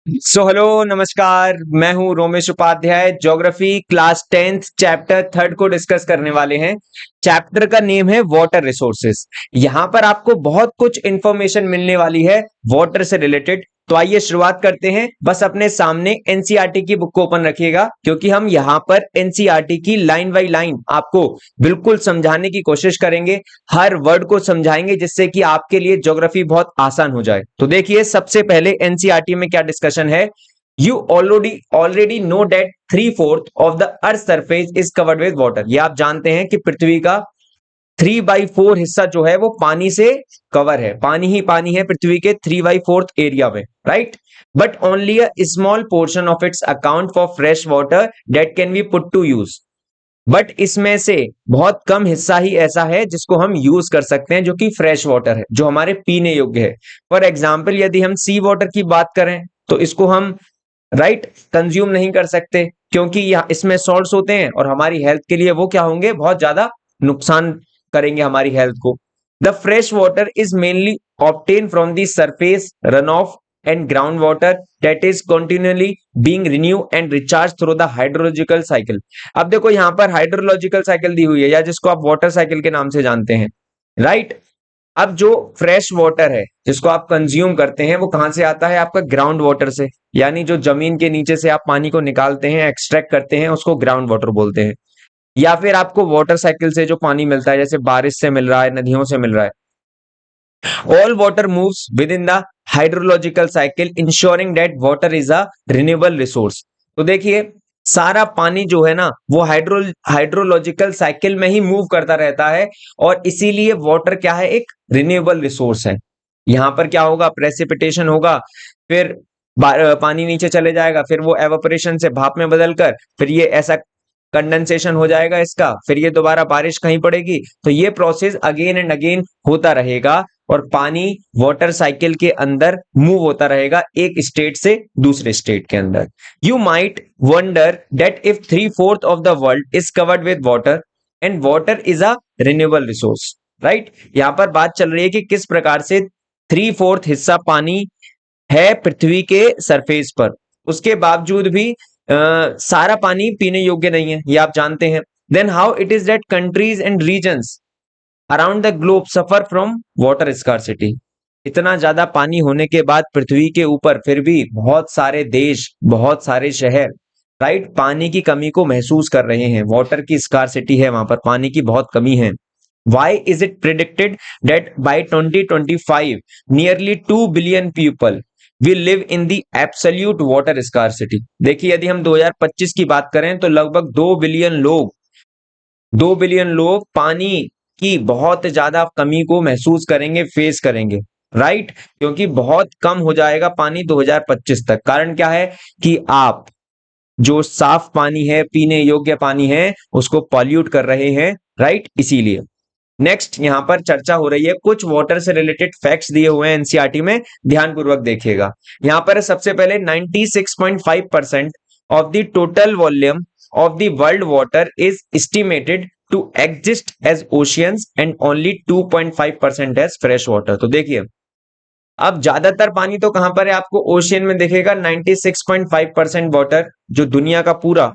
Hello नमस्कार। मैं हूं Romesh Upadhyay. Geography class 10th chapter 3rd को डिस्कस करने वाले हैं। चैप्टर का नेम है वाटर रिसोर्सेस। यहां पर आपको बहुत कुछ इंफॉर्मेशन मिलने वाली है वाटर से रिलेटेड। तो आइए शुरुआत करते हैं। बस अपने सामने एनसीईआरटी की बुक को ओपन रखिएगा, क्योंकि हम यहां पर एनसीईआरटी की लाइन बाय लाइन आपको बिल्कुल समझाने की कोशिश करेंगे। हर वर्ड को समझाएंगे जिससे कि आपके लिए ज्योग्राफी बहुत आसान हो जाए। तो देखिए, सबसे पहले एनसीईआरटी में क्या डिस्कशन है। You already know that 3/4 of the earth surface is covered with water. ये आप जानते हैं कि पृथ्वी का 3/4 हिस्सा जो है वो पानी से कवर है। पानी ही पानी है पृथ्वी के 3/4 एरिया में, right. But only a small portion of its account for fresh water that can be put to use. But इसमें से बहुत कम हिस्सा ही ऐसा है जिसको हम यूज कर सकते हैं, जो कि फ्रेश वाटर है, जो हमारे पीने योग्य है। फॉर एग्जाम्पल, यदि हम सी वाटर की बात करें तो इसको हम कंज्यूम नहीं कर सकते, क्योंकि यहाँ इसमें सॉल्ट्स होते हैं और हमारी हेल्थ के लिए वो क्या होंगे, बहुत ज्यादा नुकसान करेंगे हमारी हेल्थ को। The fresh water is mainly obtain from the surface run of and groundwater that is continually being renewed and recharged through the hydrological cycle। अब देखो यहां पर हाइड्रोलॉजिकल साइकिल दी हुई है, या जिसको आप वाटर साइकिल के नाम से जानते हैं, राइट। अब जो फ्रेश वाटर है जिसको आप कंज्यूम करते हैं वो कहां से आता है, आपका ग्राउंड वाटर से। यानी जो जमीन के नीचे से आप पानी को निकालते हैं, एक्सट्रैक्ट करते हैं, उसको ग्राउंड वाटर बोलते हैं। या फिर आपको वाटर साइकिल से जो पानी मिलता है, जैसे बारिश से मिल रहा है, नदियों से मिल रहा है। All water moves within the hydrological cycle, ensuring that water is a renewable resource। तो देखिए, सारा पानी जो है ना वो हाइड्रोलॉजिकल साइकिल में ही मूव करता रहता है, और इसीलिए वाटर क्या है, एक रिन्यूएबल रिसोर्स है। यहां पर क्या होगा, प्रेसिपिटेशन होगा, फिर पानी नीचे चले जाएगा, फिर वो एवापोरेशन से भाप में बदलकर फिर ये ऐसा कंडेंसेशन हो जाएगा इसका, फिर ये दोबारा बारिश कहीं पड़ेगी। तो ये प्रोसेस अगेन एंड अगेन होता रहेगा, और पानी वाटर साइकिल के अंदर मूव होता रहेगा एक स्टेट से दूसरे स्टेट के अंदर। You might wonder that if 3/4 of the world is covered with water and water is a renewable resource, right. यहां पर बात चल रही है कि किस प्रकार से 3/4 हिस्सा पानी है पृथ्वी के सरफेस पर, उसके बावजूद भी सारा पानी पीने योग्य नहीं है, ये आप जानते हैं। Then how it is that countries and regions around the globe suffer from water scarcity. इतना ज्यादा पानी होने के बाद पृथ्वी के ऊपर फिर भी बहुत सारे देश, बहुत सारे शहर, राइट, पानी की कमी को महसूस कर रहे हैं। वाटर की स्कार्सिटी है, वहां पर पानी की बहुत कमी है। Why is it predicted that by 2025 nearly 2 billion people will live in the absolute water scarcity? देखिए, यदि हम 2025 की बात करें तो लगभग 2 बिलियन लोग पानी की बहुत ज्यादा कमी को महसूस करेंगे, फेस करेंगे, राइट। क्योंकि बहुत कम हो जाएगा पानी 2025 तक। कारण क्या है कि आप जो साफ पानी है, पीने योग्य पानी है, उसको पॉल्यूट कर रहे हैं, राइट, इसीलिए। नेक्स्ट यहां पर चर्चा हो रही है, कुछ वाटर से रिलेटेड फैक्ट्स दिए हुए हैं एनसीईआरटी में, ध्यानपूर्वक देखिएगा। यहां पर सबसे पहले 96.5% of the total volume of the world water is estimated to exist as oceans and only 2.5% as fresh water. तो देखिए, अब ज्यादातर पानी तो कहां पर है, आपको ओशियन में दिखेगा। 96.5% वाटर जो दुनिया का पूरा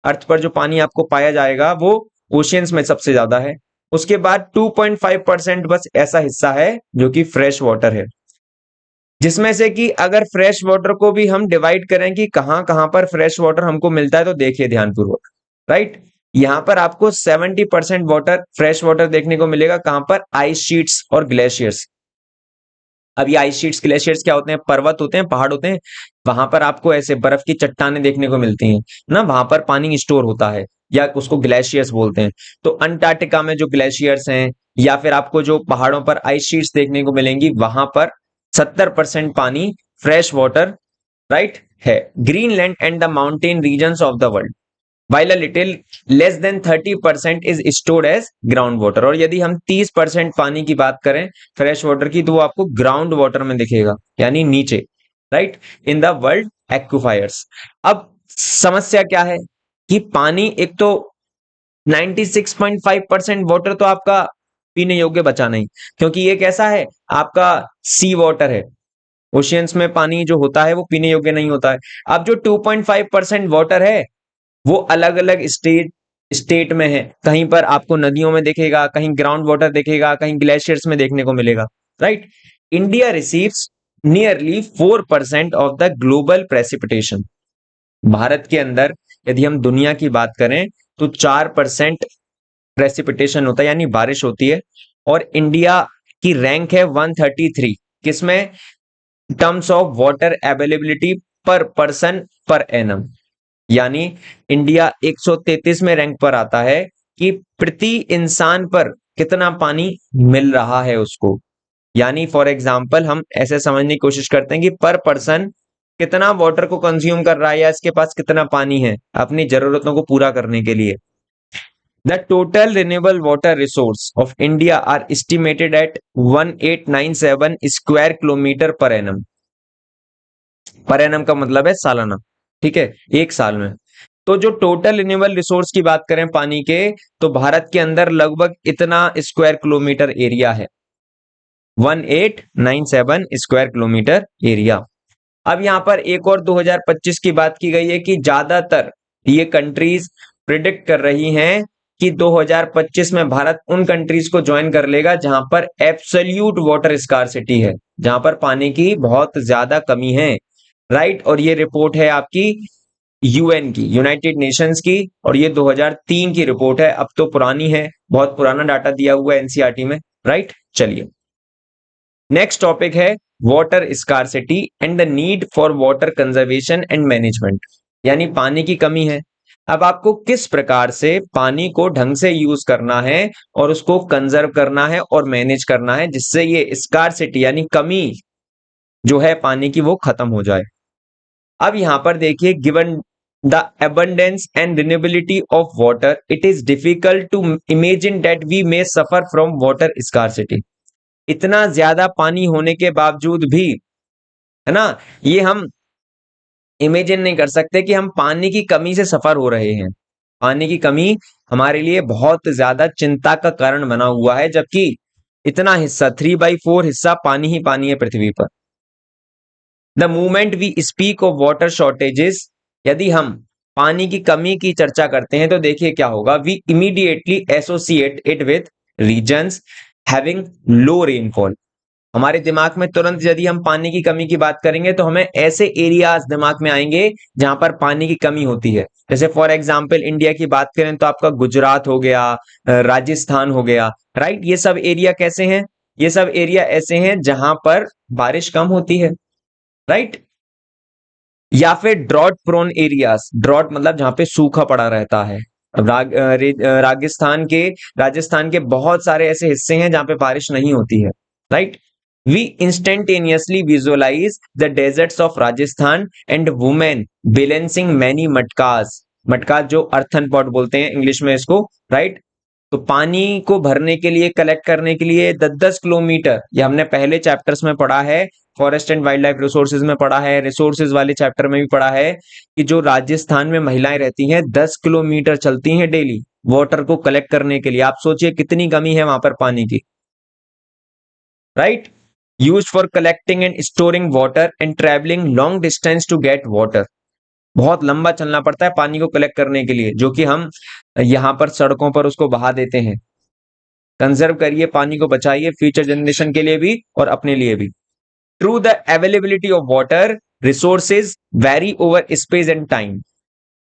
अर्थ पर जो पानी आपको पाया जाएगा वो ओशियंस में सबसे ज्यादा है। उसके बाद 2.5% बस ऐसा हिस्सा है जो कि फ्रेश वाटर है, जिसमें से कि अगर फ्रेश वाटर को भी हम डिवाइड करें कि कहां कहां पर फ्रेश वाटर हमको मिलता है, तो देखिए ध्यानपूर्वक, राइट। यहां पर आपको 70% वाटर, फ्रेश वाटर देखने को मिलेगा कहां पर, आइस शीट्स और ग्लेशियर्स। अब ये आइस शीट्स, ग्लेशियर्स क्या होते हैं, पर्वत होते हैं, पहाड़ होते हैं। वहां पर आपको ऐसे बर्फ की चट्टानें देखने को मिलती हैं ना, वहां पर पानी स्टोर होता है, या उसको ग्लेशियर्स बोलते हैं। तो अंटार्कटिका में जो ग्लेशियर्स हैं, या फिर आपको जो पहाड़ों पर आइस शीट्स देखने को मिलेंगी, वहां पर 70% पानी फ्रेश वाटर, राइट, है। Greenland and the mountain regions of the world, while a little less than 30% is stored as ground water. और यदि हम 30% पानी की बात करें फ्रेश वाटर की, तो वो आपको ग्राउंड वाटर में दिखेगा, यानी नीचे, right, in the world aquifers. अब समस्या क्या है कि पानी, एक तो 96.5% वाटर तो आपका पीने योग्य बचा नहीं, क्योंकि ये कैसा है, आपका सी वाटर है, ओशियंस में पानी जो होता है वो पीने योग्य नहीं होता है। अब जो 2.5% वाटर है वो अलग अलग स्टेट में है। कहीं पर आपको नदियों में दिखेगा, कहीं ग्राउंड वाटर दिखेगा, कहीं ग्लेशियर्स में देखने को मिलेगा, right. India receives nearly 4% of the global precipitation. Bharat के अंदर यदि हम दुनिया की बात करें तो 4% प्रेसिपिटेशन होता है, यानी बारिश होती है। और इंडिया की रैंक है 133 किसमें, टर्म्स ऑफ वाटर अवेलेबिलिटी पर पर्सन पर एनम, यानी इंडिया 133 में रैंक पर आता है कि प्रति इंसान पर कितना पानी मिल रहा है उसको। यानी फॉर एग्जांपल हम ऐसे समझने की कोशिश करते हैं कि पर पर्सन कितना वाटर को कंज्यूम कर रहा है या इसके पास कितना पानी है अपनी जरूरतों को पूरा करने के लिए। The total renewable water resource of India are estimated at 1897 square kilometre per annum. Per annum का मतलब है सालाना, ठीक है, एक साल में। तो जो टोटल रिन्यूएबल रिसोर्स की बात करें पानी के, तो भारत के अंदर लगभग इतना स्क्वायर किलोमीटर एरिया है, 1897 स्क्वायर किलोमीटर एरिया। अब यहां पर एक और 2025 की बात की गई है कि ज्यादातर ये कंट्रीज प्रिडिक्ट कर रही हैं कि 2025 में भारत उन कंट्रीज को ज्वाइन कर लेगा जहां पर एब्सोल्यूट वाटर स्कार्सिटी है, जहां पर पानी की बहुत ज्यादा कमी है, राइट। और ये रिपोर्ट है आपकी यूएन की, यूनाइटेड नेशंस की, और ये 2003 की रिपोर्ट है, अब तो पुरानी है, बहुत पुराना डाटा दिया हुआ है एनसीईआरटी में, राइट। चलिए नेक्स्ट टॉपिक है water scarcity and the need for water conservation and management, यानी पानी की कमी है। अब आपको किस प्रकार से पानी को ढंग से यूज करना है और उसको कंजर्व करना है और मैनेज करना है जिससे ये स्कार्सिटी यानी कमी जो है पानी की वो खत्म हो जाए। अब यहां पर देखिए, given the abundance and renewability of water, it is difficult to imagine that we may suffer from water scarcity। इतना ज्यादा पानी होने के बावजूद भी, है ना, ये हम इमेजिन नहीं कर सकते कि हम पानी की कमी से सफर हो रहे हैं। पानी की कमी हमारे लिए बहुत ज्यादा चिंता का कारण बना हुआ है, जबकि इतना हिस्सा 3/4 हिस्सा पानी ही पानी है पृथ्वी पर। The moment we speak of water shortages, यदि हम पानी की कमी की चर्चा करते हैं तो देखिए क्या होगा, we immediately associate it with regions having low rainfall. हमारे दिमाग में तुरंत यदि हम पानी की कमी की बात करेंगे तो हमें ऐसे एरियाज दिमाग में आएंगे जहां पर पानी की कमी होती है। जैसे फॉर एग्जांपल इंडिया की बात करें तो आपका गुजरात हो गया, राजस्थान हो गया, राइट। ये सब एरिया कैसे हैं, ये सब एरिया ऐसे हैं जहां पर बारिश कम होती है, राइट। या फिर ड्रॉट प्रोन एरियाज, ड्रॉट मतलब जहां पे सूखा पड़ा रहता है। राजस्थान के बहुत सारे ऐसे हिस्से हैं जहां पे बारिश नहीं होती है, right. We instantaneously visualise the deserts of Rajasthan and women balancing many matkas, मटका जो अर्थन पॉट बोलते हैं इंग्लिश में इसको, राइट। तो पानी को भरने के लिए, कलेक्ट करने के लिए 10-10 किलोमीटर, ये हमने पहले चैप्टर्स में पढ़ा है, forest and wild life resources में पढ़ा है, रिसोर्सेज वाले चैप्टर में भी पढ़ा है कि जो राजस्थान में महिलाएं रहती हैं 10 किलोमीटर चलती हैं डेली वाटर को कलेक्ट करने के लिए। आप सोचिए कितनी कमी है वहां पर पानी की, right. Use for collecting and storing water and travelling long distance to get water. बहुत लंबा चलना पड़ता है पानी को कलेक्ट करने के लिए, जो कि हम यहां पर सड़कों पर उसको बहा देते हैं। कंजर्व करिए, पानी को बचाइए, फ्यूचर जनरेशन के लिए भी और अपने लिए भी। True, the availability of water resources vary over space and time,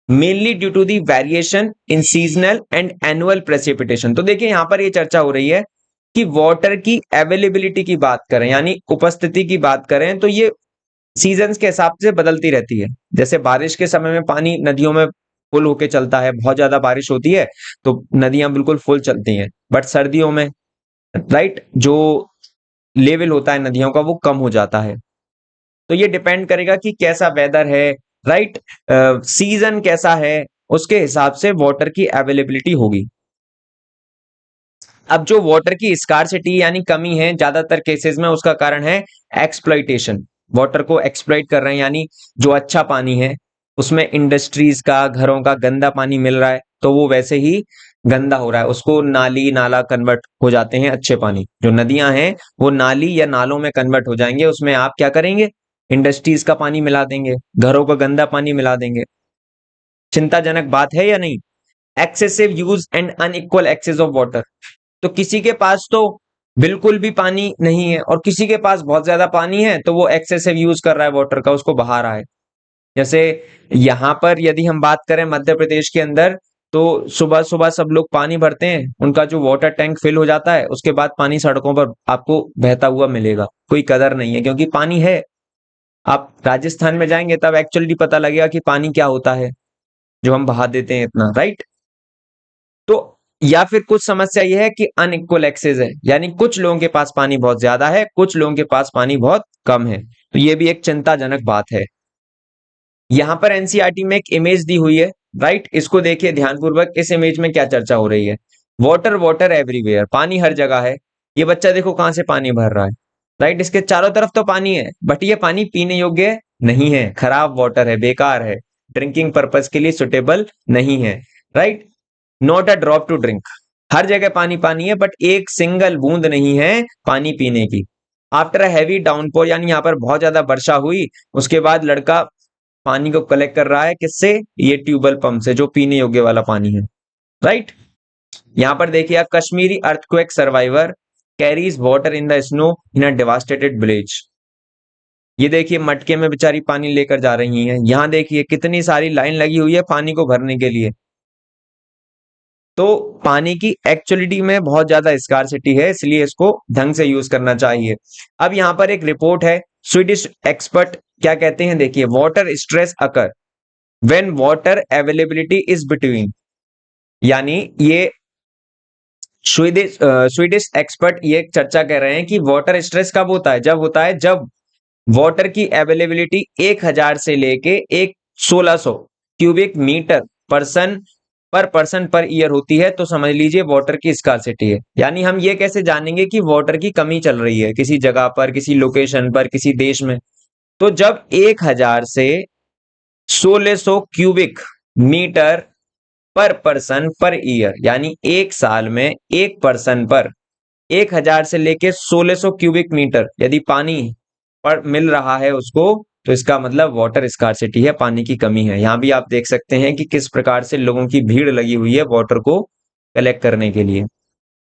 mainly due to the variation in seasonal and annual precipitation। तो देखिए यहां पर ये चर्चा हो रही है कि वाटर की अवेलेबिलिटी की बात करें यानी उपस्थिति की बात करें तो ये सीजन्स के हिसाब से बदलती रहती है। जैसे बारिश के समय में पानी नदियों में फुल होके चलता है, बहुत ज्यादा बारिश होती है तो नदियां बिल्कुल फुल चलती हैं, बट सर्दियों में, राइट, जो लेवल होता है नदियों का वो कम हो जाता है। तो ये डिपेंड करेगा कि कैसा वेदर है, राइट, सीजन कैसा है, उसके हिसाब से वाटर की अवेलेबिलिटी होगी। अब जो वाटर की स्कार्सिटी यानी कमी है ज्यादातर केसेस में, उसका कारण है एक्सप्लॉइटेशन। वाटर को एक्सप्लॉइट कर रहे हैं, यानी जो अच्छा पानी है उसमें इंडस्ट्रीज का, घरों का गंदा पानी मिल रहा है तो वो वैसे ही गंदा हो रहा है, उसको नाली नाला कन्वर्ट हो जाते हैं अच्छे पानी। जो नदियां हैं वो नाली या नालों में कन्वर्ट हो जाएंगे, उसमें आप क्या करेंगे, इंडस्ट्रीज का पानी मिला देंगे, घरों का गंदा पानी मिला देंगे। चिंताजनक बात है या नहीं? Excessive use and unequal access of water. तो किसी के पास तो बिल्कुल भी पानी नहीं है और किसी के पास बहुत ज्यादा पानी है, तो वो एक्सेसिव यूज कर रहा है वाटर का, उसको बहा रहा है। जैसे यहाँ पर यदि हम बात करें मध्य प्रदेश के अंदर, तो सुबह सुबह सब लोग पानी भरते हैं, उनका जो वाटर टैंक फिल हो जाता है, उसके बाद पानी सड़कों पर आपको बहता हुआ मिलेगा, कोई कदर नहीं है क्योंकि पानी है। आप राजस्थान में जाएंगे तब एक्चुअली पता लगेगा कि पानी क्या होता है, जो हम बहा देते हैं इतना, राइट? तो या फिर कुछ समस्या यह है कि अनइक्वल एक्सेस है, यानी कुछ लोगों के पास पानी बहुत ज्यादा है, कुछ लोगों के पास पानी बहुत कम है। तो ये भी एक चिंताजनक बात है। यहां पर एनसीईआरटी में एक इमेज दी हुई है, राइट? इसको देखिए ध्यानपूर्वक, इस इमेज में क्या चर्चा हो रही है। वाटर वाटर एवरीवेयर, पानी हर जगह है। ये बच्चा देखो कहां से पानी भर रहा है, राइट? इसके चारों तरफ तो पानी है, बट ये पानी पीने योग्य नहीं है, खराब वाटर है, बेकार है, ड्रिंकिंग पर्पज के लिए सुटेबल नहीं है, right? Not a drop to drink. हर जगह पानी पानी है, बट एक सिंगल बूंद नहीं है पानी पीने की। आफ्टर अ हैवी डाउनपोर, यानी यहाँ पर बहुत ज्यादा वर्षा हुई, उसके बाद लड़का पानी को कलेक्ट कर रहा है, किससे? ये ट्यूबवेल पंप से, जो पीने योग्य वाला पानी है, राइट? यहां पर देखिए, Kashmiri earthquake survivor carries water in the snow in a devastated village. ये देखिए मटके में बेचारी पानी लेकर जा रही हैं। यहां देखिए कितनी सारी लाइन लगी हुई है पानी को भरने के लिए। तो पानी की एक्चुअलिटी में बहुत ज्यादा स्कार्सिटी है, इसलिए इसको ढंग से यूज करना चाहिए। अब यहाँ पर एक रिपोर्ट है, स्वीडिश एक्सपर्ट क्या कहते हैं, देखिए, water stress occur when water availability is between, यानी ये स्वीडिश एक्सपर्ट ये चर्चा कर रहे हैं कि वाटर स्ट्रेस कब होता है? जब होता है जब वाटर की अवेलेबिलिटी 1000 से लेके एक 1600 cubic metre person per year होती है, तो समझ लीजिए वाटर की स्कार्सिटी है। यानी हम ये कैसे जानेंगे कि वाटर की कमी चल रही है किसी जगह पर, किसी लोकेशन पर, किसी देश में? तो जब 1000 से 1600 क्यूबिक मीटर पर पर्सन पर ईयर, यानी एक साल में एक पर्सन पर 1000 से लेके 1600 क्यूबिक मीटर यदि पानी पर मिल रहा है उसको, तो इसका मतलब वाटर स्कार्सिटी है, पानी की कमी है। यहां भी आप देख सकते हैं कि किस प्रकार से लोगों की भीड़ लगी हुई है वाटर को कलेक्ट करने के लिए,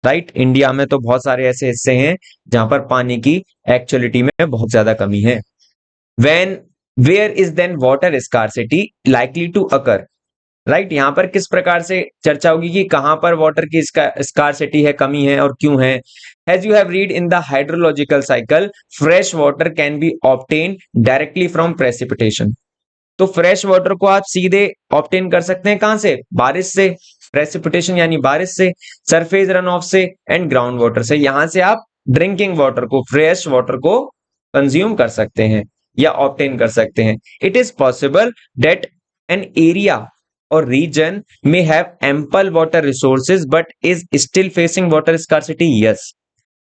राइट? इंडिया में तो बहुत सारे ऐसे हिस्से हैं जहां पर पानी की एक्चुअलिटी में बहुत ज्यादा कमी है। When where is then water scarcity likely to occur, right? यहां पर किस प्रकार से चर्चा होगी कि कहां पर वाटर की स्कार्सिटी है, कमी है और क्यों है। As you have read in the hydrological cycle, fresh water can be obtain directly from precipitation. तो फ्रेश वाटर को आप सीधे ऑब्टेन कर सकते हैं कहां से? बारिश से। प्रेसिपिटेशन यानी बारिश से, सरफेस रन ऑफ से एंड ग्राउंड वाटर से। यहां से आप ड्रिंकिंग वाटर को, फ्रेश वाटर को कंज्यूम कर सकते हैं या ऑब्टेन कर सकते हैं। It is possible that an area और region may have ample water resources but is still facing water scarcity, yes।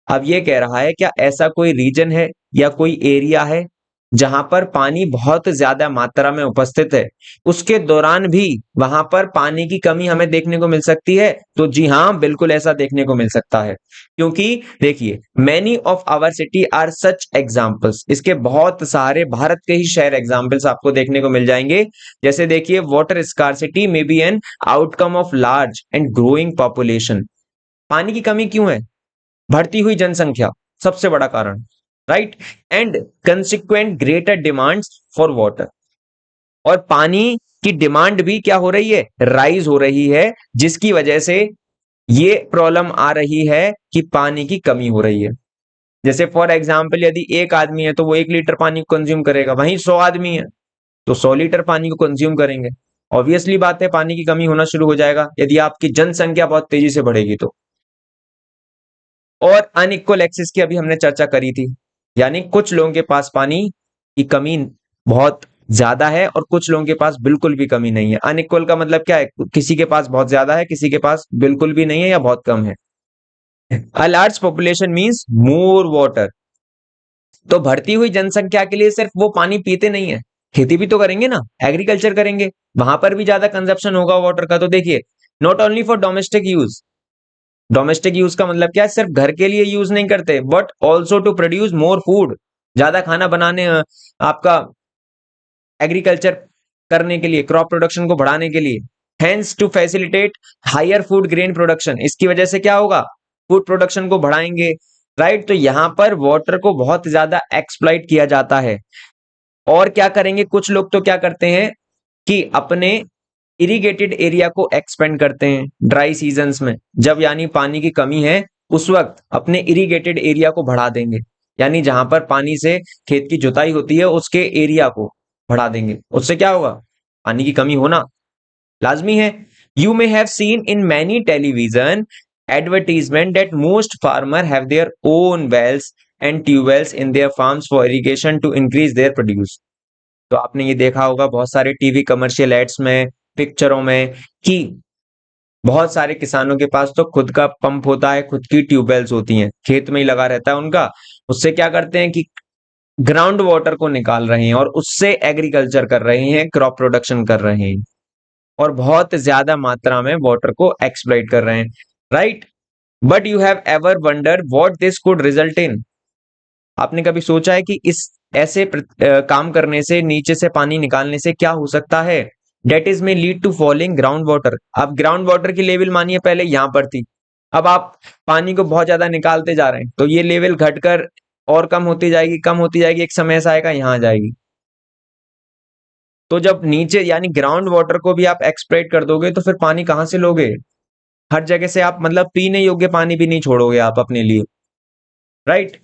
अब ये कह रहा है क्या ऐसा कोई रीजन है या कोई एरिया है जहां पर पानी बहुत ज्यादा मात्रा में उपस्थित है, उसके दौरान भी वहां पर पानी की कमी हमें देखने को मिल सकती है? तो जी हाँ, बिल्कुल ऐसा देखने को मिल सकता है, क्योंकि देखिए many of our city are such examples, इसके बहुत सारे भारत के ही शहर एग्जाम्पल्स आपको देखने को मिल जाएंगे। जैसे देखिए, water scarcity may B an outcome of large and growing population. पानी की कमी क्यों है? बढ़ती हुई जनसंख्या सबसे बड़ा कारण, right? And consequent greater demands for water, और पानी की डिमांड भी क्या हो रही है? राइज हो रही है, जिसकी वजह से ये प्रॉब्लम आ रही है कि पानी की कमी हो रही है। जैसे फॉर एग्जाम्पल, यदि एक आदमी है तो वो 1 लीटर पानी को कंज्यूम करेगा, वहीं 100 आदमी है तो 100 लीटर पानी को कंज्यूम करेंगे। ऑब्वियसली बात है, पानी की कमी होना शुरू हो जाएगा यदि आपकी जनसंख्या बहुत तेजी से बढ़ेगी तो। और अनइक्वल एक्सेस की अभी हमने चर्चा करी थी, यानी कुछ लोगों के पास पानी की कमी बहुत ज्यादा है और कुछ लोगों के पास बिल्कुल भी कमी नहीं है। अनइक्वल का मतलब क्या है? किसी के पास बहुत ज्यादा है, किसी के पास बिल्कुल भी नहीं है या बहुत कम है। A large population means more water. तो बढ़ती हुई जनसंख्या के लिए सिर्फ वो पानी पीते नहीं है, खेती भी तो करेंगे ना, एग्रीकल्चर करेंगे, वहां पर भी ज्यादा कंजप्शन होगा वाटर का। तो देखिए, not only for domestic use, domestic use का मतलब क्या है? सिर्फ घर के लिए यूज नहीं करते, but also to produce more food, ज्यादा खाना बनाने आपका एग्रीकल्चर करने के लिए, क्रॉप प्रोडक्शन को बढ़ाने के लिए। Hence to facilitate higher food grain production, इसकी वजह से क्या होगा, फूड प्रोडक्शन को बढ़ाएंगे, राइट। तो यहां पर वाटर को बहुत ज्यादा एक्सप्लॉइट किया जाता है। और क्या करेंगे, कुछ लोग तो क्या करते हैं कि अपने इरिगेटेड एरिया को एक्सपेंड करते हैं ड्राई सीजन्स में, जब यानी पानी की कमी है उस वक्त अपने इरिगेटेड एरिया को बढ़ा देंगे, यानी जहां पर पानी से खेत की जुताई होती है उसके एरिया को बढ़ा देंगे। उससे क्या होगा, पानी की कमी होना लाजमी है। You may have seen in many television advertisement that most farmer have their own wells and tubewells in their farms for irrigation to increase their produce. तो आपने ये देखा होगा बहुत सारे टीवी कमर्शियल एड्स में, पिक्चरों में, कि बहुत सारे किसानों के पास तो खुद का पंप होता है, खुद की ट्यूबवेल्स होती हैं, खेत में ही लगा रहता है उनका। उससे क्या करते हैं कि ग्राउंड वाटर को निकाल रहे हैं और उससे एग्रीकल्चर कर रहे हैं, क्रॉप प्रोडक्शन कर रहे हैं और बहुत ज्यादा मात्रा में वाटर को एक्सप्लॉइट कर रहे हैं, right. But you have ever wonder what this could result in. आपने कभी सोचा है कि इस ऐसे काम करने से, नीचे से पानी निकालने से क्या हो सकता है। That is may lead to falling ground water. अब ग्राउंड वाटर की लेवल मानिए पहले यहां पर थी, अब आप पानी को बहुत ज्यादा निकालते जा रहे हैं तो ये लेवल घटकर और कम होती जाएगी, कम होती जाएगी, एक समय ऐसा आएगा यहां आ जाएगी। तो जब नीचे यानी ग्राउंड वाटर को भी आप एक्सप्लॉइट कर दोगे तो फिर पानी कहां से लोगे, हर जगह से आप मतलब पीने योग्य पानी भी नहीं छोड़ोगे आप अपने लिए, राइट।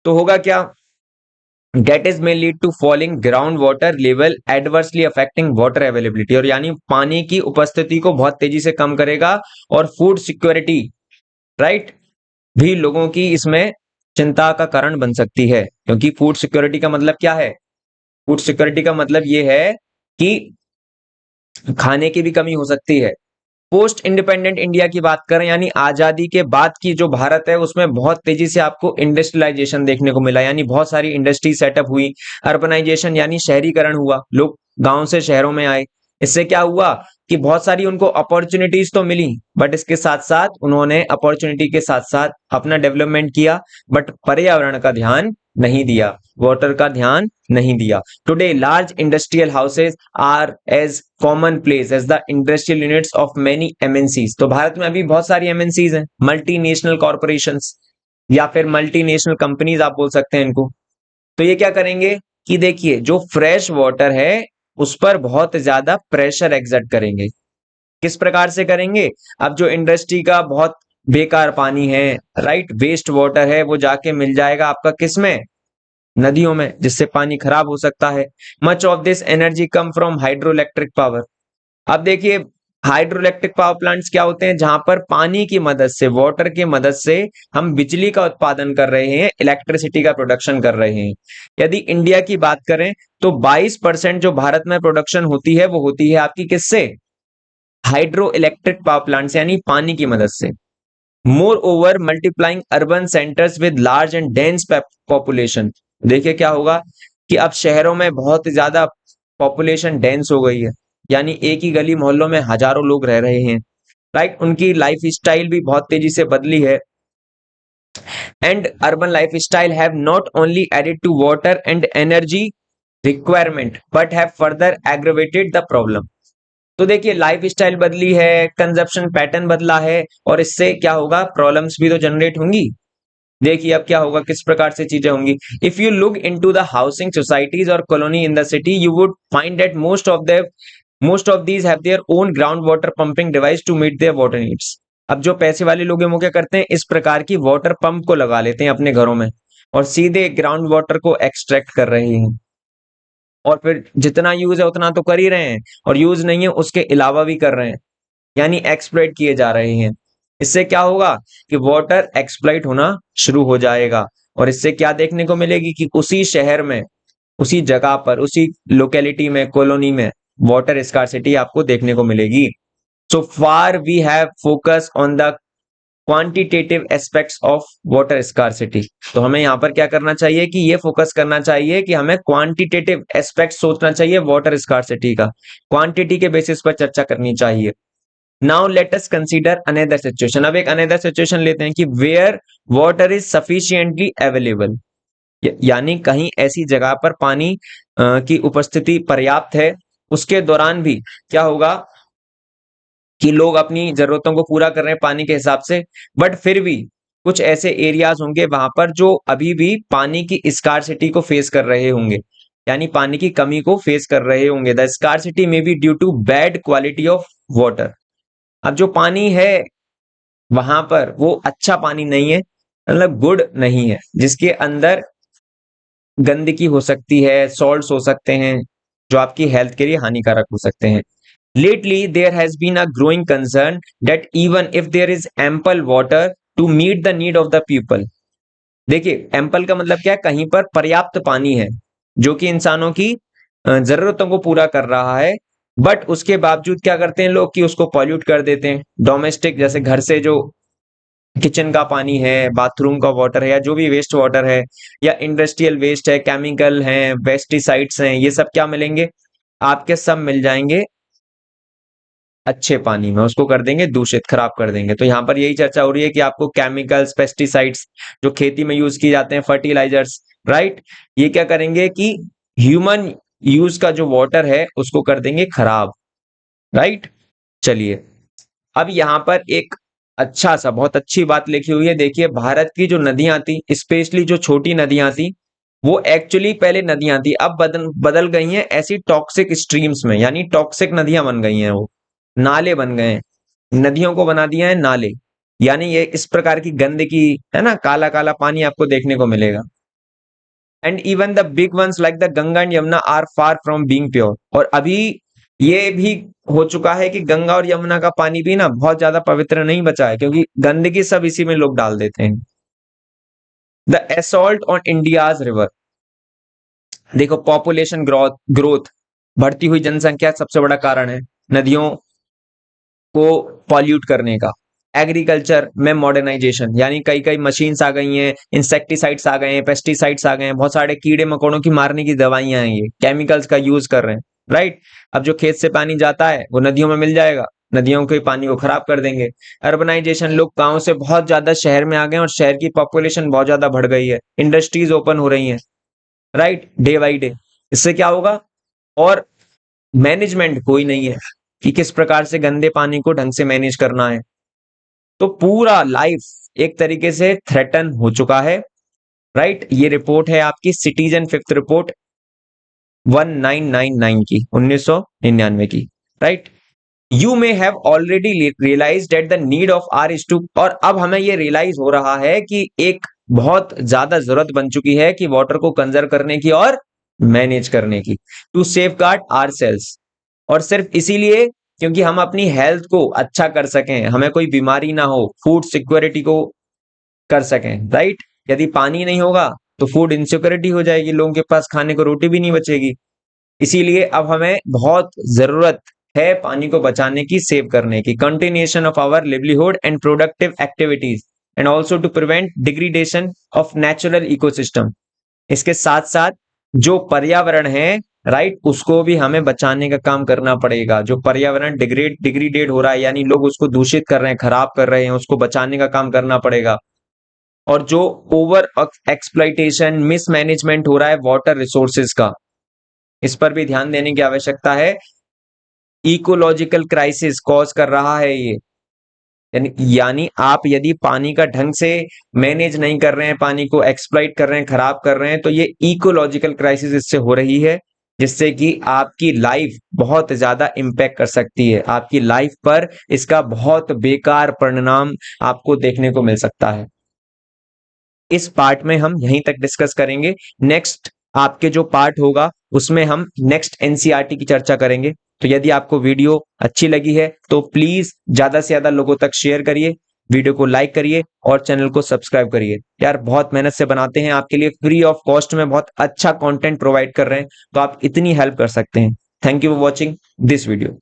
तो होगा क्या, that is may lead to falling groundwater level adversely affecting water availability, और यानी पानी की उपस्थिति को बहुत तेजी से कम करेगा और फूड सिक्योरिटी, राइट, भी लोगों की इसमें चिंता का कारण बन सकती है। क्योंकि फूड सिक्योरिटी का मतलब क्या है, फूड सिक्योरिटी का मतलब ये है कि खाने की भी कमी हो सकती है। पोस्ट इंडिपेंडेंट इंडिया की बात करें यानी आजादी के बाद की जो भारत है उसमें बहुत तेजी से आपको इंडस्ट्रियलाइजेशन देखने को मिला, यानी बहुत सारी इंडस्ट्री सेटअप हुई, अर्बनाइजेशन यानी शहरीकरण हुआ, लोग गांव से शहरों में आए। इससे क्या हुआ कि बहुत सारी उनको अपॉर्चुनिटीज तो मिली, बट इसके साथ साथ उन्होंने अपॉर्चुनिटी के साथ साथ अपना डेवलपमेंट किया, बट पर्यावरण का ध्यान नहीं दिया, वाटर का ध्यान नहीं दिया। Today large industrial houses are as common place as the industrial units of many MNCs. तो भारत में अभी बहुत सारी एमएनसीज हैं, मल्टीनेशनल कॉर्पोरेशंस या फिर मल्टीनेशनल कंपनीज आप बोल सकते हैं इनको। तो ये क्या करेंगे कि देखिए जो फ्रेश वाटर है उस पर बहुत ज्यादा प्रेशर एक्सर्ट करेंगे। किस प्रकार से करेंगे, अब जो इंडस्ट्री का बहुत बेकार पानी है, राइट, वेस्ट वाटर है, वो जाके मिल जाएगा आपका किसमें, नदियों में, जिससे पानी खराब हो सकता है। Much of this energy come from hydro electric power. अब देखिए हाइड्रो इलेक्ट्रिक पावर प्लांट्स क्या होते हैं, जहां पर पानी की मदद से, वाटर की मदद से हम बिजली का उत्पादन कर रहे हैं, इलेक्ट्रिसिटी का प्रोडक्शन कर रहे हैं। यदि इंडिया की बात करें तो 22% जो भारत में प्रोडक्शन होती है वो होती है आपकी किससे, हाइड्रो इलेक्ट्रिक पावर प्लांट्स यानी पानी की मदद से। More over multiplying urban centres with large and dense population. देखिए क्या होगा कि अब शहरों में बहुत ज्यादा पॉपुलेशन डेंस हो गई है, यानी एक ही गली मोहल्लों में हजारों लोग रह रहे हैं, राइट। उनकी लाइफ स्टाइल भी बहुत तेजी से बदली है। And urban life style have not only added to water and energy requirement but have further aggravated the problem. तो देखिए लाइफ स्टाइल बदली है, कंजप्शन पैटर्न बदला है, और इससे क्या होगा, प्रॉब्लम्स भी तो जनरेट होंगी। देखिए अब क्या होगा, किस प्रकार से चीजें होंगी। If you look into the housing societies और colony in the city you would find that most of these have their own ground water pumping device to meet their water needs. अब जो पैसे वाले लोग हैं वो क्या करते हैं, इस प्रकार की वाटर पंप को लगा लेते हैं अपने घरों में और सीधे ग्राउंड वाटर को एक्सट्रैक्ट कर रहे हैं, और फिर जितना यूज है उतना तो कर ही रहे हैं, और यूज नहीं है उसके अलावा भी कर रहे हैं, यानी एक्सप्लॉइट किए जा रहे हैं। इससे क्या होगा कि वाटर एक्सप्लॉइट होना शुरू हो जाएगा, और इससे क्या देखने को मिलेगी कि उसी शहर में, उसी जगह पर, उसी लोकेलिटी में, कॉलोनी में वाटर स्कार्सिटी आपको देखने को मिलेगी। So far we have focus on the quantitative aspects of water scarcity. तो हमें यहाँ पर क्या करना चाहिए कि ये फोकस करना चाहिए कि हमें क्वांटिटेटिव एस्पेक्ट सोचना चाहिए वाटर स्कार्सिटी का, क्वांटिटी के बेसिस पर चर्चा करनी चाहिए। Now let us consider another situation. अब एक अनदर सिचुएशन लेते हैं कि where water is sufficiently available, यानी कहीं ऐसी जगह पर पानी की उपस्थिति पर्याप्त है, उसके दौरान भी क्या होगा कि लोग अपनी जरूरतों को पूरा कर रहे हैं पानी के हिसाब से, बट फिर भी कुछ ऐसे एरियाज होंगे वहां पर जो अभी भी पानी की स्कार्सिटी को फेस कर रहे होंगे, यानी पानी की कमी को फेस कर रहे होंगे। The scarcity may be due to bad quality of water. अब जो पानी है वहां पर वो अच्छा पानी नहीं है, मतलब गुड नहीं है, जिसके अंदर गंदगी हो सकती है, सॉल्ट्स हो सकते हैं जो आपकी हेल्थ के लिए हानिकारक हो सकते हैं। Lately, there has been a growing concern that even if there is ample water to meet the need of the people, देखिए एम्पल का मतलब क्या है, कहीं पर पर्याप्त पानी है जो कि इंसानों की जरूरतों को पूरा कर रहा है, बट उसके बावजूद क्या करते हैं लोग कि उसको पॉल्यूट कर देते हैं। डोमेस्टिक जैसे घर से जो किचन का पानी है, बाथरूम का वाटर है, या जो भी वेस्ट वाटर है, या इंडस्ट्रियल वेस्ट है, केमिकल है, पेस्टिसाइड्स हैं, ये सब क्या मिलेंगे आपके, सब मिल जाएंगे अच्छे पानी में, उसको कर देंगे दूषित, खराब कर देंगे। तो यहाँ पर यही चर्चा हो रही है कि आपको केमिकल्स, पेस्टिसाइड्स जो खेती में यूज किए जाते हैं, फर्टिलाइजर्स, राइट, ये क्या करेंगे कि ह्यूमन यूज का जो वाटर है उसको कर देंगे खराब, राइट। चलिए अब यहाँ पर एक अच्छा सा बहुत अच्छी बात लिखी हुई है, देखिए भारत की जो नदियां थी, स्पेशली जो छोटी नदियां थी, वो एक्चुअली पहले नदियां थी, अब बदल बदल गई हैं ऐसी टॉक्सिक स्ट्रीम्स में, यानी टॉक्सिक नदियां बन गई हैं, वो नाले बन गए हैं, नदियों को बना दिया है नाले, यानी ये इस प्रकार की गंदगी है ना, काला काला पानी आपको देखने को मिलेगा। And even the big ones like the Ganga and Yamuna are far from being pure, और अभी ये भी हो चुका है कि गंगा और यमुना का पानी भी ना बहुत ज्यादा पवित्र नहीं बचा है, क्योंकि गंदगी सब इसी में लोग डाल देते हैं। The assault on India's river, देखो पॉपुलेशन ग्रोथ ग्रोथ बढ़ती हुई जनसंख्या सबसे बड़ा कारण है नदियों को पॉल्यूट करने का। एग्रीकल्चर में मॉडर्नाइजेशन, यानी कई कई मशीन्स आ गई हैं, इंसेक्टिसाइड्स आ गए हैं, पेस्टिसाइड्स आ गए हैं, बहुत सारे कीड़े मकोड़ों की मारने की दवाइयां हैं, ये केमिकल्स का यूज कर रहे हैं, राइट। अब जो खेत से पानी जाता है वो नदियों में मिल जाएगा, नदियों के पानी को खराब कर देंगे। अर्बनाइजेशन, लोग गांव से बहुत ज्यादा शहर में आ गए और शहर की पॉपुलेशन बहुत ज्यादा बढ़ गई है, इंडस्ट्रीज ओपन हो रही हैं, राइट, डे बाई डे। इससे क्या होगा, और मैनेजमेंट कोई नहीं है कि किस प्रकार से गंदे पानी को ढंग से मैनेज करना है, तो पूरा लाइफ एक तरीके से थ्रेटन हो चुका है, राइट। ये रिपोर्ट है आपकी सिटीजन फिफ्थ रिपोर्ट 1999 की, 1999 की, right. You may have already realise that the need of our is to, और अब हमें ये रियलाइज हो रहा है कि एक बहुत ज्यादा जरूरत बन चुकी है कि वाटर को कंजर्व करने की और मैनेज करने की, to safeguard ourselves, और सिर्फ इसीलिए क्योंकि हम अपनी हेल्थ को अच्छा कर सकें, हमें कोई बीमारी ना हो, फूड सिक्योरिटी को कर सकें, राइट। यदि पानी नहीं होगा तो फूड इनसिक्योरिटी हो जाएगी, लोगों के पास खाने को रोटी भी नहीं बचेगी। इसीलिए अब हमें बहुत जरूरत है पानी को बचाने की, सेव करने की, continuation of our livelihood and productive activities, and also to prevent degradation of natural ecosystem. इसके साथ साथ जो पर्यावरण है, राइट, उसको भी हमें बचाने का काम करना पड़ेगा। जो पर्यावरण डिग्रीडेड हो रहा है, यानी लोग उसको दूषित कर रहे हैं, खराब कर रहे हैं, उसको बचाने का काम करना पड़ेगा। और जो ओवर एक्सप्लॉइटेशन, मिसमैनेजमेंट हो रहा है वाटर रिसोर्सेज का, इस पर भी ध्यान देने की आवश्यकता है। इकोलॉजिकल क्राइसिस कॉज कर रहा है ये, यानी आप यदि पानी का ढंग से मैनेज नहीं कर रहे हैं, पानी को एक्सप्लॉइट कर रहे हैं, खराब कर रहे हैं, तो ये इकोलॉजिकल क्राइसिस इससे हो रही है, जिससे कि आपकी लाइफ बहुत ज्यादा इंपैक्ट कर सकती है, आपकी लाइफ पर इसका बहुत बेकार परिणाम आपको देखने को मिल सकता है। इस पार्ट में हम यहीं तक डिस्कस करेंगे। नेक्स्ट आपके जो पार्ट होगा उसमें हम नेक्स्ट एनसीईआरटी की चर्चा करेंगे। तो यदि आपको वीडियो अच्छी लगी है तो प्लीज ज्यादा से ज्यादा लोगों तक शेयर करिए, वीडियो को लाइक करिए और चैनल को सब्सक्राइब करिए। यार बहुत मेहनत से बनाते हैं, आपके लिए फ्री ऑफ कॉस्ट में बहुत अच्छा कंटेंट प्रोवाइड कर रहे हैं, तो आप इतनी हेल्प कर सकते हैं। Thank you for watching this video.